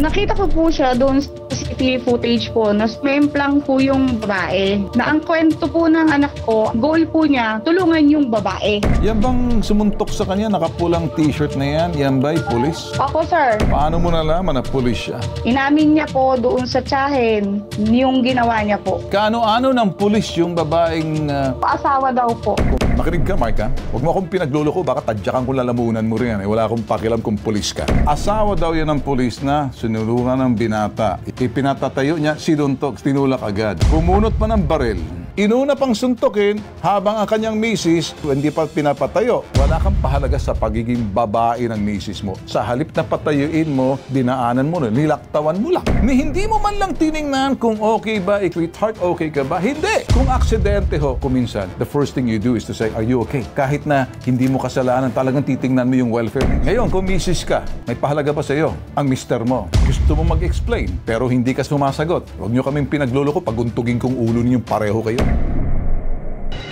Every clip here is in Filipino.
Nakita ko po siya doon sa CCTV footage po na sumemplang po yung babae. Na ang kwento po ng anak ko, goal po niya, tulungan yung babae. Yan bang sumuntok sa kanya, nakapulang t-shirt na yan? Yan ba'y pulis? Opo, sir. Paano mo nalaman na pulis siya? Inamin niya po doon sa tiyahin yung ginawa niya po. Kaano-ano ng pulis yung babaeng... Asawa daw po. Makinig ka, Mark, ha? Huwag mo akong pinagluloko, baka tadyakan ko lalamunan mo rin yan. Wala akong pakialam kung pulis ka. Asawa daw yan ng pulis na sinulungan ng binata. Ipinatatayo niya, sinuntok, tinulak agad. Pumunot pa ng baril. Inuna pang suntukin habang ang kanyang misis hindi pa pinapatayo. Wala kang pahalaga sa pagiging babae ng misis mo. Sa halip na patayuin mo, dinaanan mo na, nilaktawan mo lang. Hindi mo man lang tiningnan kung okay ba, sweetheart, okay ka ba? Hindi! Kung aksidente ho, kuminsan, the first thing you do is to say, are you okay? Kahit na hindi mo kasalanan, talagang titingnan mo yung welfare. Ngayon, kung misis ka, may pahalaga ba sa iyo ang mister mo? Gusto mo mag-explain, pero hindi ka sumasagot. Huwag nyo kaming pinagluloko, paguntugin kong ulo ninyong pareho kayo.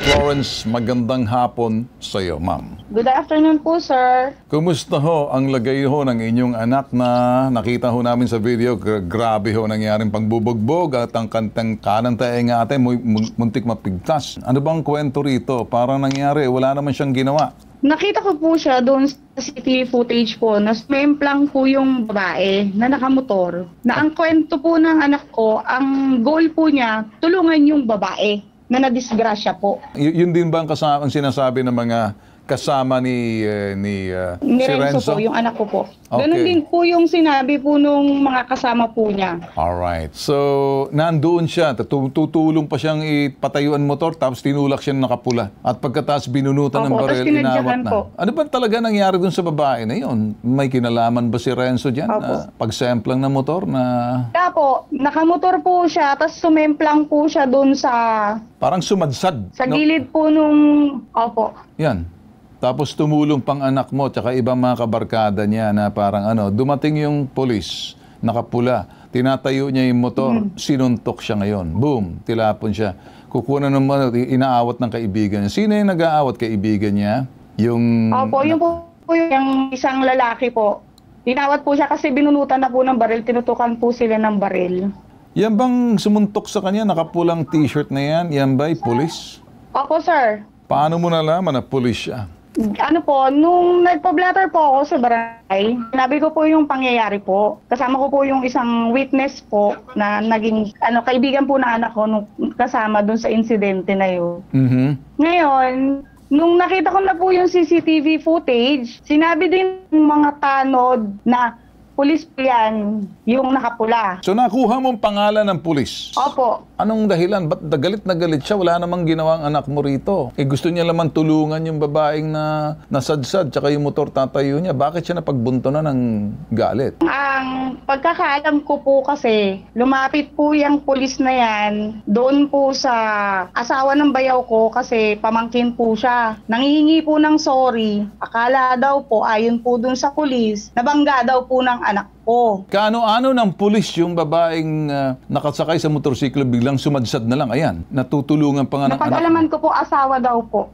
Florence, magandang hapon sa iyo, ma'am. Good afternoon po, sir. Kumusta ho ang lagay ho ng inyong anak na nakita ho namin sa video? Grabe ho nangyaring pangbubugbog at ang kantang kanang tae nga ate, muntik mapigtas. Ano bang kwento rito? Parang nangyari, wala naman siyang ginawa. Nakita ko po siya doon sa CCTV footage po na sumemplang po yung babae na nakamotor. Na ang kwento po ng anak ko, ang goal po niya, tulungan yung babae na nadisgrasya po. Yun din ba ang sinasabi ng mga kasama ni si Renzo po, yung anak ko po. Okay. Ganun din po yung sinabi po nung mga kasama po niya. Alright. So, nandoon siya. Tutulong pa siyang ipatayuan motor tapos tinulak siya ng nakapula. At pagkatapos binunutan ng baril, inawat na. Po. Ano ba talaga nangyari dun sa babae na yun? May kinalaman ba si Renzo dyan? Pagsemplang ng motor na... Kaya po, nakamotor po siya tapos sumemplang po siya doon sa... Parang sumadsad. Sa gilid po nung... Opo. Yan. Tapos tumulong pang anak mo tsaka ibang mga kabarkada niya na parang dumating yung polis, nakapula, tinatayo niya yung motor, sinuntok siya ngayon. Boom, tilapon siya. Kukunan naman, inaawat ng kaibigan niya. Sino yung nag-aawat kaibigan niya? Yung... Opo, yung po yung isang lalaki po. Tinawat po siya kasi binunutan na po ng baril, tinutukan po sila ng baril. Yan bang sumuntok sa kanya, nakapulang t-shirt na yan? Yan ba'y pulis? Opo, sir. Paano mo nalaman na pulis siya? Ano po, nung nagpa-blatter po ako sa barangay, sinabi ko po yung pangyayari po. Kasama ko po yung isang witness po na naging kaibigan po ng anak ko nung kasama dun sa insidente na yun. Ngayon, nung nakita ko na po yung CCTV footage, sinabi din ng mga tanod na pulis po yan, yung nakapula. So nakuha mong pangalan ng pulis? Opo. Anong dahilan? Ba't galit na galit siya? Wala namang ginawang anak mo rito. Gusto niya naman tulungan yung babaeng na nasadsad tsaka yung motor tatayo niya. Bakit siya napagbunto na ng galit? Ang pagkakaalam ko po kasi, lumapit po yung pulis na yan doon po sa asawa ng bayaw ko kasi pamangkin po siya. Nangihingi po ng sorry. Akala daw po, ayon po doon sa pulis, nabangga daw po ng anak ko. Kaano-ano ng pulis yung babaeng nakasakay sa motorsiklo biglang sumadsad na lang? Ayan, natutulungan pa nga ng anak. Napag-alaman ko po, asawa daw po.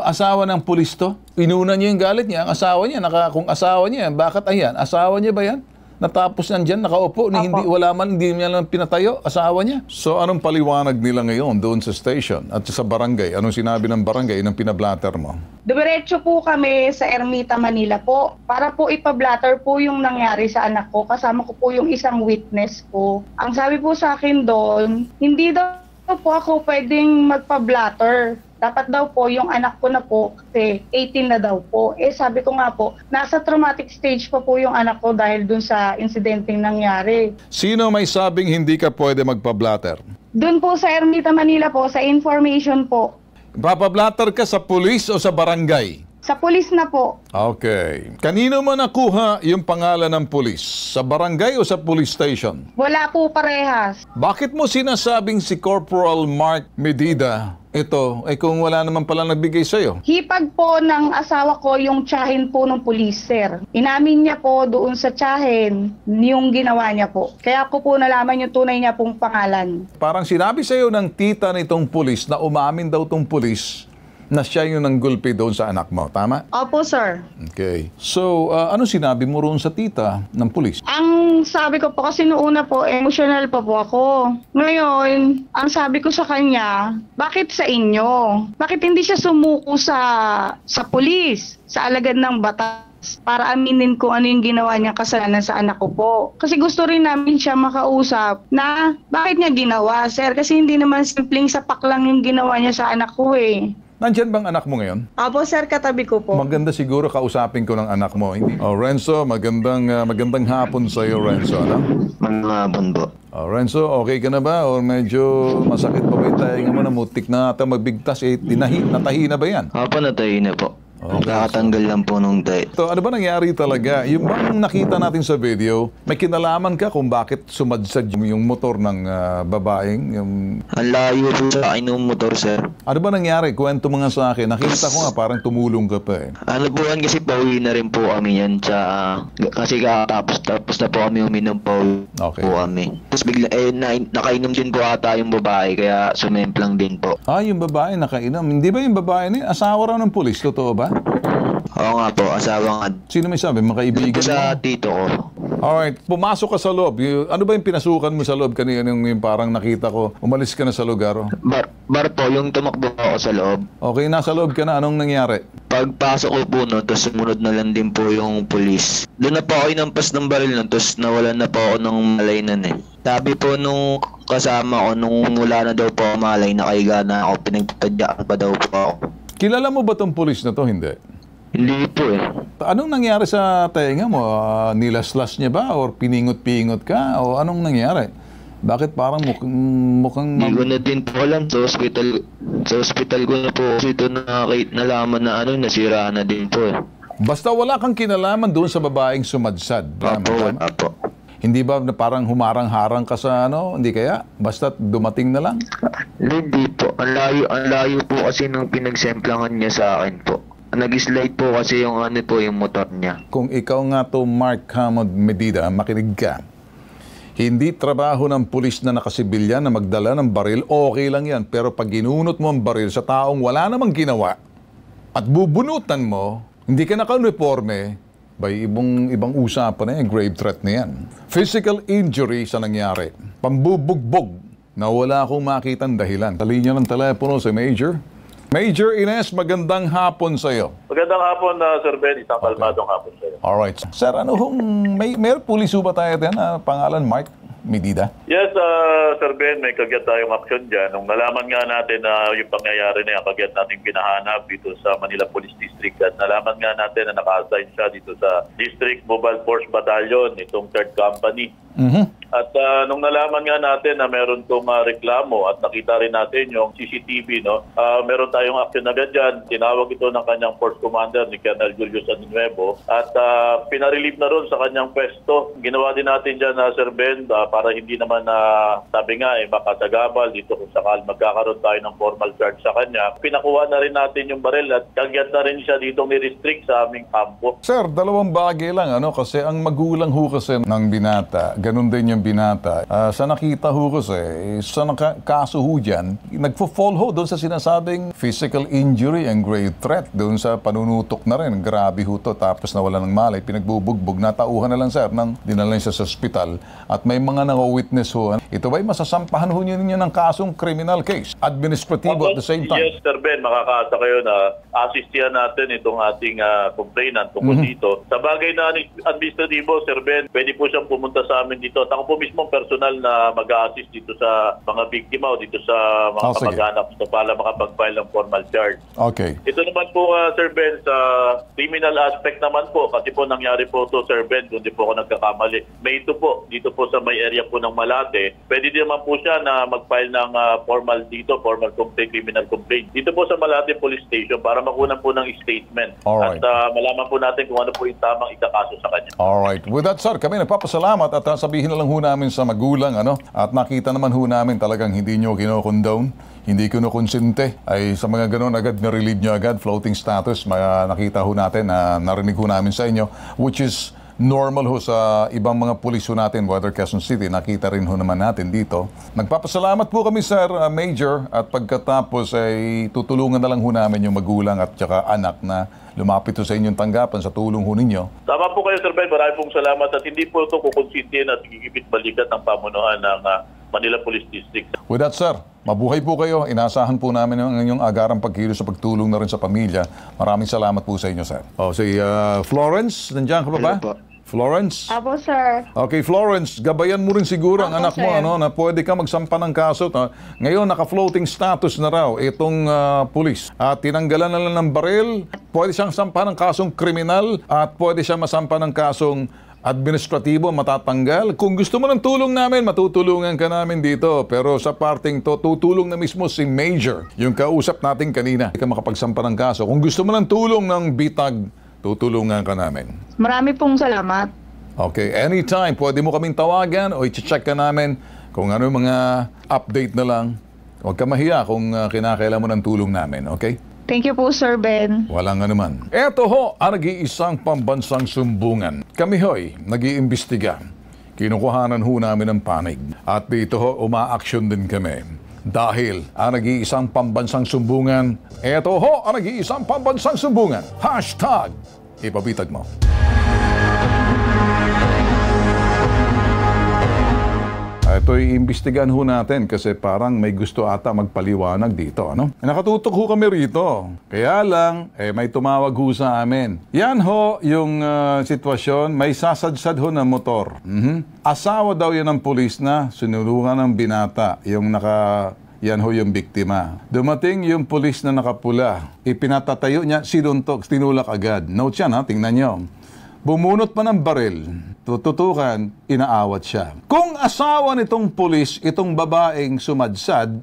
Asawa ng pulis to? Inuna niya yung galit niya, ang asawa niya, kung asawa niya, bakit ayan? Asawa niya ba yan? Natapos nandyan, nakaupo, hindi niya lang pinatayo, asawa niya. So anong paliwanag nila ngayon doon sa station at sa barangay? Anong sinabi ng barangay ng pinablatter mo? Dumiretso po kami sa Ermita, Manila po para po ipablatter po yung nangyari sa anak ko. Kasama ko po yung isang witness ko. Ang sabi po sa akin doon, hindi daw po ako pwedeng magpa-blatter. Dapat daw po yung anak ko na po kasi 18 na daw po. Sabi ko nga po, nasa traumatic stage pa po yung anak ko dahil dun sa insidenteng nangyari. Sino may sabing hindi ka pwede magpa-blatter? Dun po sa Ermita, Manila po, sa information po. Papablatter ka sa pulis o sa barangay? Sa pulis na po. Okay. Kanino mo nakuha yung pangalan ng pulis? Sa barangay o sa police station? Wala po parehas. Bakit mo sinasabing si Corporal Mark Medida ito, kung wala naman pala nagbigay sa'yo? Hipag po ng asawa ko yung tiyahin po ng pulis, sir. Inamin niya po doon sa tiyahin yung ginawa niya po. Kaya ko po nalaman yung tunay niya pong pangalan. Parang sinabi sa'yo ng tita nitong pulis na umamin daw tong pulis na siya yung nanggulpi doon sa anak mo. Tama? Opo, sir. Okay. So, ano sinabi mo roon sa tita ng pulis? Ang ang sabi ko po, kasi noong una po, emotional pa po ako. Ngayon, ang sabi ko sa kanya, bakit sa inyo? Bakit hindi siya sumuko sa pulis, sa alagad ng batas? Para aminin kung ano yung ginawa niya kasalanan sa anak ko po. Kasi gusto rin namin siya makausap na bakit niya ginawa, sir? Kasi hindi naman simpleng sapak lang yung ginawa niya sa anak ko eh. Nandyan bang anak mo ngayon? Apo, sir, katabi ko po. Maganda siguro kausapin ko ng anak mo. Hindi? Oh, Renzo, magandang hapon sa iyo, Renzo. Ano? Magandang hapon po. Oh, Renzo, okay ka na ba? O medyo masakit pa ba yung tainga mo na mutik na ata magbigtas? Natahi na ba yan? Apo, natayo na po. Okay, Kakatanggal lang po nung diet. So, ano ba nangyari talaga? Yung bang nakita natin sa video, may kinalaman ka kung bakit sumadsad yung motor ng babaeng? Ang layo po sa akin ng motor, sir. Ano ba nangyari? Kwento mo nga sa akin. Nakita ko nga parang tumulong ka pa eh. Ano po yan kasi pauwi na rin po kami yan kasi tapos na po kami uminom po kami. Tapos bigla nakainom din po ata yung babae kaya sumemplang din po. Yung babae nakainom. Hindi ba yung babae na asawa raw ng pulis? Totoo ba? Oo nga po, asawa nga. Sino may sabi? Makaibigan Ito sa mo? tito ko. Alright, pumasok ka sa loob. Ano ba yung pinasukan mo sa loob kanina yung parang nakita ko? Umalis ka na sa lugar. Bar po, yung tumakbo ako sa loob. Okay, nasa loob ka na. Anong nangyari? Pagpasok ko po, no, tapos sumunod na lang din po yung pulis. Doon na po ako inampas ng baril nun, tapos nawalan na po ako ng malay nun eh. Sabi po nung kasama ko, nung wala na daw po ako malay, nakaiga na ako, pinagpadyaan pa daw po ako. Kilala mo ba tong pulis na to? Hindi. Hindi po eh. Anong nangyari sa tenga mo? Nilaslas niya ba? Or piningot-pingot ka? O anong nangyari? Bakit parang mukhang... Hindi ko na din po alam. Sa hospital ko na po kasi ito nalaman na nasira na din po eh. Basta wala kang kinalaman doon sa babaeng sumadsad. Apo. Hindi ba na parang humarang-harang ka sa Hindi kaya? Basta dumating na lang? Hindi po. Ang layo po kasi nung pinagsemplangan niya sa akin po. Nag-slide po kasi yung yung motor niya. Kung ikaw nga to Mark Hamad Medida, makinig ka. Hindi trabaho ng pulis na nakasibilyan na magdala ng baril, okay lang yan. Pero pag ginunot mo ang baril sa taong wala namang ginawa at bubunutan mo, hindi ka naka-uniforme, ibang usapan na yan, grave threat na yan. Physical injury sa nangyari. Pambubugbog na wala akong makitang dahilan. Talinya ng telepono si Major. Major Ines, magandang hapon sa iyo. Magandang hapon, Sir Ben. Isang kalmadong hapon sa iyo. Alright. Sir, may pulis ba tayo din na pangalan Mark Medida? Yes, Sir Ben, may kagyat tayong aksyon dyan. Nung nalaman nga natin na yung pangyayari na yung kagyat natin pinahanap dito sa Manila Police District at nalaman nga natin na naka-assign siya dito sa District Mobile Force Battalion, itong 3rd Company. At nung nalaman nga natin na meron tong reklamo at nakita rin natin yung CCTV, meron tayong action agad dyan. Tinawag ito ng kanyang Force Commander ni Colonel Julius Anuevo at pinarelieve na ron sa kanyang pwesto. Ginawa din natin dyan, Sir Ben, para hindi naman sabi nga, makasagabal dito kung sakal magkakaroon tayo ng formal charge sa kanya. Pinakuha na rin natin yung baril at kagyat na rin siya dito ni-restrict sa aming kampo. Sir, dalawang bagay lang, kasi ang magulang ho kasi ng binata, ganun din yung binata. Sa nakita ho kasi, sa kaso ho dyan, nagfo-fall ho doon sa sinasabing physical injury and grave threat. Doon sa panunutok na rin, grabe ho to. Tapos nawala ng malay, pinagbubugbog, natauhan na lang sir, dinala siya sa ospital. At may mga naka-witness ho. Ito ba'y masasampahan ho niyo ng kasong criminal case? Administratibo at the same time? Yes, Sir Ben, makakaasa kayo na asistihan natin itong ating complainant tungkol dito. Sa bagay na administratibo, Sir Ben, pwede po siyang pumunta sa amin dito. At ako po mismo personal na mag-a-assist dito sa mga biktima o dito sa mga kamag-anak dito para makapag-file ng formal charge. Okay. Ito naman po, Sir Ben, sa criminal aspect naman po, kasi po nangyari po to Sir Ben, kung di po ako nagkakamali. May ito po, dito po sa may area po ng Malate, pwede din naman po siya na mag-file ng formal complaint, criminal complaint. Dito po sa Malate Police Station para makunan po ng statement. Alright. At malaman po natin kung ano po yung tamang ikakaso sa kanya. Alright. With that, sir, kami nagpapasalamat at sabihin na lang ho namin sa magulang, at nakita naman ho namin talagang hindi nyo kinokondone, hindi kinokonsente, ay sa mga ganun agad na-relieve nyo agad, floating status, nakita ho natin, narinig ho namin sa inyo, which is normal ho sa ibang mga pulis ho natin, whether Quezon City, nakita rin ho naman natin dito. Nagpapasalamat po kami, Sir Major, at pagkatapos ay tutulungan na lang ho namin yung magulang at saka anak na lumapit ho sa inyong tanggapan sa tulong ho ninyo. Tama po kayo, Sir Ben. Maraming pong salamat at hindi po ito kukonsintin at gigipit balikat ng pamunuan ng Manila Police District. With that, sir, mabuhay po kayo. Inaasahan po namin ang inyong agarang pagkilos sa pagtulong na rin sa pamilya. Maraming salamat po sa inyo, sir. Si Florence, nandiyan ka pa ba? Hello po. Florence? Apo, sir. Okay, Florence, gabayan mo rin siguro ang Apo, anak mo sir. na pwede ka magsampa ng kaso. Ngayon, naka-floating status na raw itong pulis. At tinanggalan na lang ng baril. Pwede siyang sampa ng kasong kriminal at pwede siyang masampa ng kasong administratibo, matatanggal. Kung gusto mo ng tulong namin, matutulungan ka namin dito. Pero sa parting to, tutulong na mismo si Major, yung kausap natin kanina. Hindi ka makapagsampa ng kaso. Kung gusto mo ng tulong ng bitag, tutulungan ka namin. Marami pong salamat. Okay, anytime, pwede mo kaming tawagan o i-check ka namin kung ano yung mga update na lang. Huwag ka mahiya kung kinakailangan mo ng tulong namin, okay? Thank you po, Sir Ben. Walang anuman. Eto ho, ang nag-iisang pambansang sumbungan. Kami ho'y nag-iimbestiga. Kinukuhanan ho namin ng panig. At dito ho, umaaksyon din kami. Dahil ang nag-iisang pambansang sumbungan, eto ho, ang nag-iisang pambansang sumbungan. Hashtag, ipabitag mo. Ito'y imbestigahan ho natin kasi parang may gusto ata magpaliwanag dito, ano? Nakatutok ho kami rito. Kaya lang, may tumawag ho sa amin. Yan ho yung sitwasyon, may sasadsad ho na motor. Asawa daw yan ng pulis na sinulungan ng binata, yung yan ho yung biktima. Dumating yung pulis na nakapula. Ipinatatayo niya, sinuntok, tinulak agad. Note yan ha, tingnan nyo. Bumunot pa ng baril, tututukan, inaawat siya. Kung asawa nitong pulis, itong babaeng sumadsad,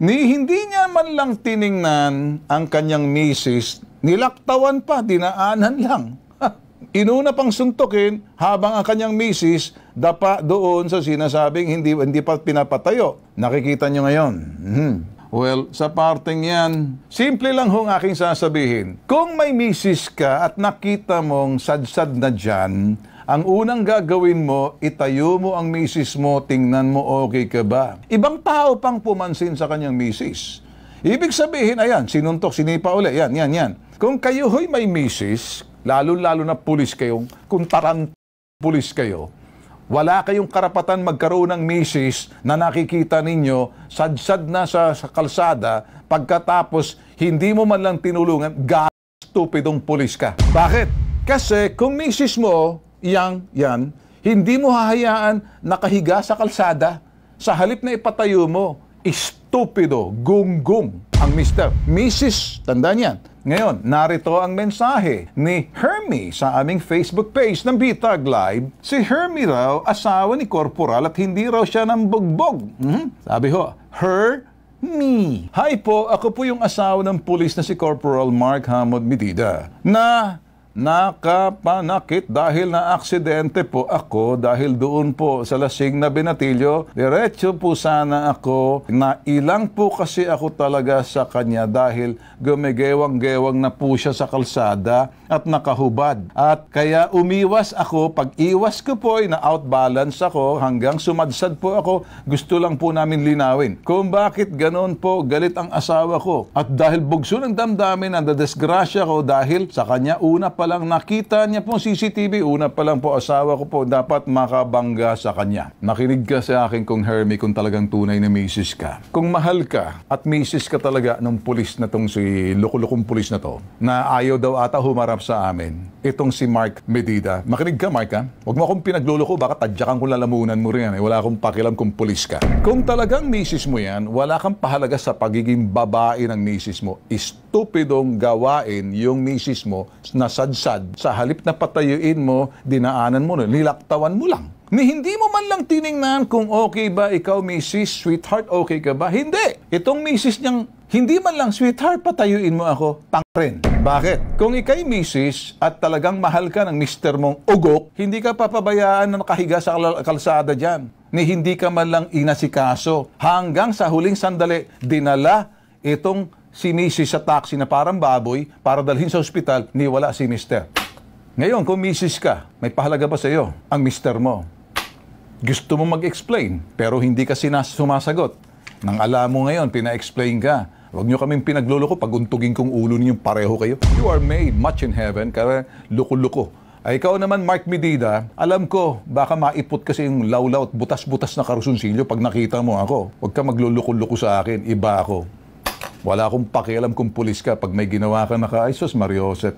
hindi niya man lang tiningnan ang kanyang misis, nilaktawan pa, dinaanan lang. Inuna pang suntukin habang ang kanyang misis dapa doon sa sinasabing hindi pa pinapatayo. Nakikita nyo ngayon. Well, sa parteng yan, simple lang hong aking sasabihin. Kung may misis ka at nakita mong sadsad na dyan, ang unang gagawin mo, itayo mo ang misis mo, tingnan mo okay ka ba. Ibang tao pang pumansin sa kanyang misis. Ibig sabihin, ayan, sinuntok, sinipa uli, yan. Kung kayo ho'y may misis, lalo-lalo na pulis kayo, kung pulis kayo, wala kayong karapatan magkaroon ng misis na nakikita ninyo sadsad na sa kalsada pagkatapos hindi mo man lang tinulungan, stupidong pulis ka. Bakit? Kasi kung misis mo, yan, hindi mo hahayaan nakahiga sa kalsada. Sa halip na ipatayo mo, stupido, gunggong ang mister. Misis, tandaan yan. Ngayon, narito ang mensahe ni Hermie sa aming Facebook page ng Bitag Live. Si Hermie raw, asawa ni Corporal at hindi raw siya ng bugbog. Sabi ho, Hermie. Hi po, ako po yung asawa ng pulis na si Corporal Mark Hamod Medida na nakapanakit dahil na aksidente po ako dahil doon po sa lasing na binatilyo. Diretso po sana ako na ilang po kasi ako talaga sa kanya dahil gumigewang-gewang na po siya sa kalsada at nakahubad. At kaya umiwas ako. Pag iwas ko po ay na-outbalance ako hanggang sumadsad po ako. Gusto lang po namin linawin kung bakit ganon po galit ang asawa ko. At dahil bugso ng damdamin, nadadisgrasya ko dahil sa kanya una pa lang nakita niya po CCTV, una pa lang po asawa ko po dapat makabangga sa kanya. Nakinig ka sa akin kung Hermie, kung talagang tunay na misis ka. Kung mahal ka at misis ka talaga ng pulis na tong si lukulukong pulis na to, na ayaw daw ata humarap sa amin, itong si Mark Medida. Makinig ka, Mark, ha? Huwag mo akong pinagluloko, baka tadyakan kung lalamunan mo rin yan. Wala akong pakialam kung pulis ka. Kung talagang misis mo yan, wala kang pahalaga sa pagiging babae ng misis mo. Estupidong gawain yung misis mo na sadsad. Sa halip na patayuin mo, dinaanan mo, nilaktawan mo lang. Hindi mo man lang tiningnan kung okay ba ikaw, misis, sweetheart, okay ka ba? Hindi. Itong misis niyang, hindi man lang, sweetheart, patayuin mo ako, rin. Bakit? Kung ikay misis at talagang mahal ka ng mister mong ugok, hindi ka papabayaan na nakahiga sa kalsada dyan. Hindi ka man lang inasikaso. Hanggang sa huling sandali, dinala itong si misis sa taxi na parang baboy para dalhin sa ospital, wala si mister. Ngayon, kung misis ka, may pahalaga ba sa iyo ang mister mo? Gusto mo mag-explain, pero hindi ka sumasagot. Nang alam mo ngayon, pina-explain ka. Huwag nyo kaming pinagluloko, paguntugin kong ulo ninyong pareho kayo. You are made much in heaven, kaya luko-luko. Ay, ikaw naman, Mark Medida, alam ko, baka maipot kasi yung lawlaw at butas-butas na karusunsilyo pag nakita mo ako. Huwag ka magluluko-luko sa akin, iba ako. Wala akong pakialam kung pulis ka pag may ginawa ka na kaayos, Marioset.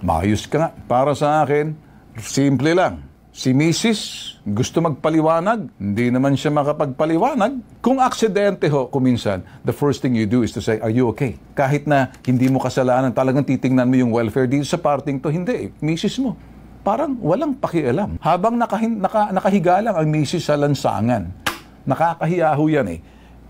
Maayos ka nga. Para sa akin, simple lang. Si Mrs. gusto magpaliwanag, hindi naman siya makapagpaliwanag. Kung aksidente ho, kuminsan, the first thing you do is to say, are you okay? Kahit na hindi mo kasalanan, talagang titingnan mo yung welfare dito sa parting to, hindi. Mrs. mo, parang walang pakialam. Habang nakahiga lang ang Mrs. sa lansangan. Nakakahiya ho yan eh.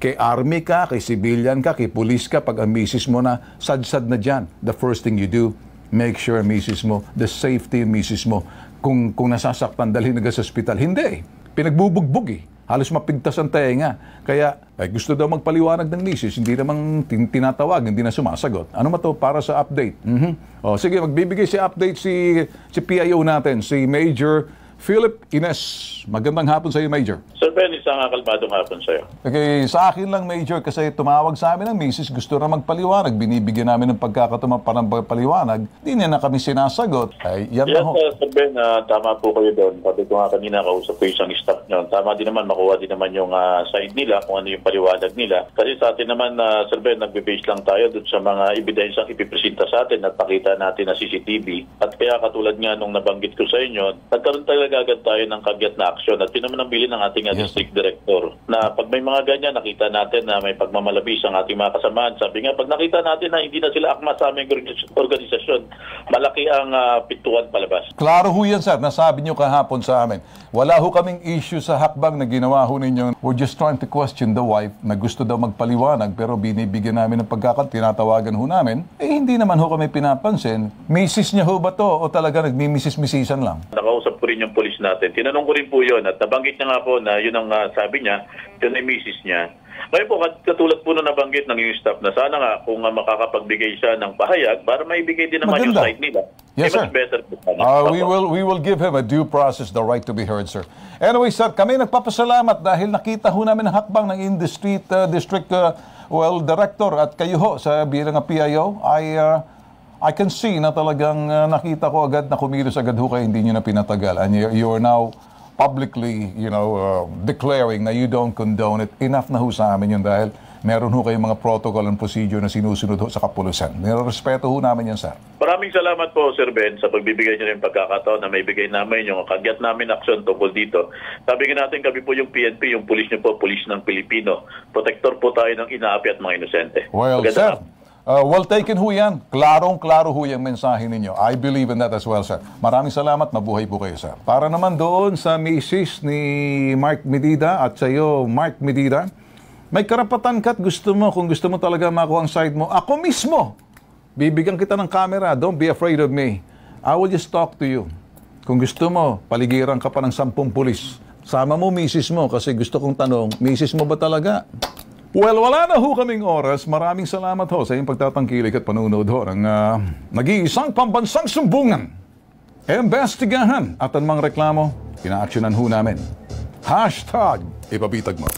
Kay army ka, kay civilian ka, kay police ka, pag ang Mrs. mo na sad-sad na dyan, the first thing you do, make sure Mrs. mo, the safety of Mrs. mo. Kung nasasaktan, dalhin na sa ospital. Hindi. Pinagbubugbog eh. Halos mapigtas ang tenga. Kaya gusto daw magpaliwanag ng misis, hindi namang tinatawag, hindi na sumasagot. Ano to para sa update? O, sige, magbibigay si update si PIO natin, si Major Philip Ines. Magandang hapon sa iyo, Major. Sir Ben, isang kalmadong hapon sa iyo. Okay, sa akin lang, Major, kasi tumawag sa amin ng misis, gusto na magpaliwanag. Binibigyan namin ng pagkakataon para magpaliwanag. Hindi na kami sinasagot. Ay, yan na ho. Sir Ben, tama po kayo doon. Sabi ko nga kanina, kausap ko isang staff nyo. Tama din naman, makuha din naman yung side nila, kung ano yung paliwanag nila. Kasi sa atin naman, Sir Ben, nagbe-base lang tayo doon sa mga ebidensyang ipipresenta sa atin at pakita natin na CCTV. At kaya katulad nga nung nabanggit ko sa inyo, nagkaroon talaga agad tayo ng kagyat na aksyon at pinamanambili ng ating district director na pag may mga ganyan, nakita natin na may pagmamalabis ang ating mga kasamahan. Sabi nga, pag nakita natin na hindi na sila akma sa aming organisasyon, malaki ang pintuan palabas. Klaro ho yan, sir. Nasabi nyo kahapon sa amin. Wala ho kaming issue sa hakbang na ginawa ho ninyo. We're just trying to question the wife na gusto daw magpaliwanag pero binibigyan namin ng tinatawagan ho namin. Hindi naman ho kami pinapansin. Misis niya ho ba to o talaga nagmimisis-misisan lang? Nakausap ko rin yung polis natin. Tinanong ko rin po yun at nabanggit niya nga po na yun ang sabi niya, yun ay misis niya. Ngayon po, katulad po na nabanggit ng yung staff na sana nga kung makakapagbigay siya ng pahayag para maibigay din naman yung side nila. Yes, sir. Better po. We will give him a due process, the right to be heard, sir. Anyway, sir, kami nagpapasalamat dahil nakita ho namin ang hakbang ng district director at kayo ho sa bilang PIO. I can see na talagang nakita ko agad na kumilos agad ho kayo, hindi nyo na pinatagal. And you are now publicly, declaring na you don't condone it. Enough na ho sa amin yun dahil meron ho kayong mga protocol and procedure na sinusunod ho sa kapulusan. Nirespeto ho namin yan, sir. Maraming salamat po, Sir Ben, sa pagbibigay niyo ng pagkakataon na may bigay namin yung kagyat namin aksyon tungkol dito. Sabi nga natin, kami po yung PNP, yung pulis niyo po, pulis ng Pilipino. Protector po tayo ng inaapi at mga inosente. Well, sir. Well taken ho yan. Klarong-klaro ho yung mensahe ninyo. I believe in that as well, sir. Maraming salamat. Mabuhay po kayo, sir. Para naman doon sa misis ni Mark Medida at sa iyo, Mark Medida, may karapatan ka at kung gusto mo talaga makuha ang side mo, ako mismo, bibigyan kita ng camera. Don't be afraid of me. I will just talk to you. Kung gusto mo, paligiran ka pa ng 10 pulis. Sama mo misis mo kasi gusto kong tanong, misis mo ba talaga? Well, wala na ho kaming oras. Maraming salamat ho sa iyong pagtatangkilik at panunood ho ng nag-iisang pambansang sumbungan. Imbestigahan at anumang reklamo, pinaaksyonan ho namin. #Ipabitag mo.